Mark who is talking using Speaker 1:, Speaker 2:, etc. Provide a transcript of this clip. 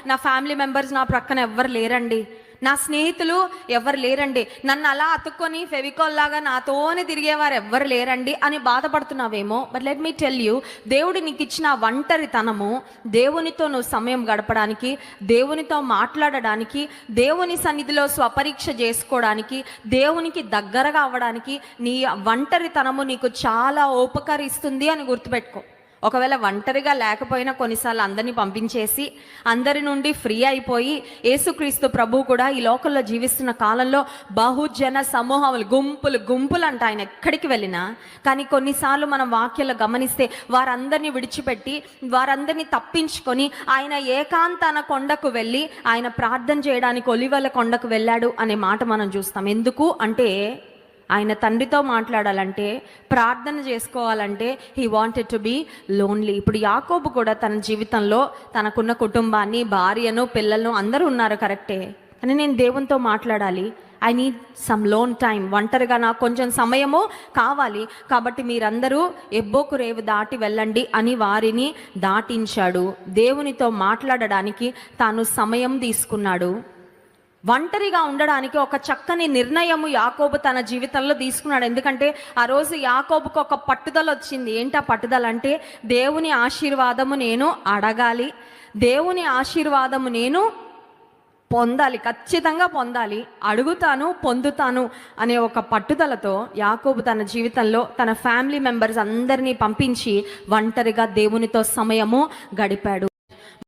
Speaker 1: నా family members నా ప్రక్కన ఎవ్వరు లేరండి, నా స్నేహితులు ఎవరు లేరండి, నన్ను అలా అతుక్కొని ఫెవికాల్ లాగా నాతోనే తిరిగేవారు ఎవ్వరు లేరండి అని బాధపడుతున్నావేమో. But let me tell you, దేవుడు నీకు ఇచ్చిన ఒంటరితనము దేవునితో నువ్వు సమయం గడపడానికి, దేవునితో మాట్లాడడానికి, దేవుని సన్నిధిలో స్వపరీక్ష చేసుకోవడానికి, దేవునికి దగ్గరగా అవ్వడానికి నీ ఒంటరితనము నీకు చాలా ఉపకరిస్తుంది అని గుర్తుపెట్టుకో. ఒకవేళ ఒంటరిగా లేకపోయినా కొన్నిసార్లు అందరినీ పంపించేసి అందరి నుండి ఫ్రీ అయిపోయి, యేసుక్రీస్తు ప్రభు కూడా ఈ లోకంలో జీవిస్తున్న కాలంలో బహుజన సమూహములు, గుంపులు అంట ఆయన ఎక్కడికి వెళ్ళినా. కానీ కొన్నిసార్లు మనం వాక్యాలు గమనిస్తే వారందరినీ విడిచిపెట్టి, వారందరినీ తప్పించుకొని ఆయన ఏకాంతన కొండకు వెళ్ళి ఆయన ప్రార్థన చేయడానికి ఒలివల కొండకు వెళ్ళాడు అనే మాట మనం చూస్తాం. ఎందుకు అంటే ఆయన తండ్రితో మాట్లాడాలంటే, ప్రార్థన చేసుకోవాలంటే he wanted to be lonely. ఇప్పుడు యాకోబు కూడా తన జీవితంలో తనకున్న కుటుంబాన్ని, భార్యను, పిల్లలను అందరూ ఉన్నారు కరెక్టే, కానీ నేను దేవునితో మాట్లాడాలి, I need some loan time, ఒంటరిగా నాకు కొంచెం సమయము కావాలి, కాబట్టి మీరందరూ ఎబ్బోకు రేవు దాటి వెళ్ళండి అని వారిని దాటించాడు. దేవునితో మాట్లాడడానికి తాను సమయం తీసుకున్నాడు. ఒంటరిగా ఉండడానికి ఒక చక్కని నిర్ణయము యాకోబు తన జీవితంలో తీసుకున్నాడు. ఎందుకంటే ఆ రోజు యాకోబుకు ఒక పట్టుదల వచ్చింది. ఏంటా పట్టుదల అంటే, దేవుని ఆశీర్వాదము నేను అడగాలి, దేవుని ఆశీర్వాదము నేను పొందాలి, ఖచ్చితంగా పొందాలి, అడుగుతాను పొందుతాను అనే ఒక పట్టుదలతో యాకోబు తన జీవితంలో తన ఫ్యామిలీ మెంబర్స్ అందరినీ పంపించి ఒంటరిగా దేవునితో సమయము గడిపాడు.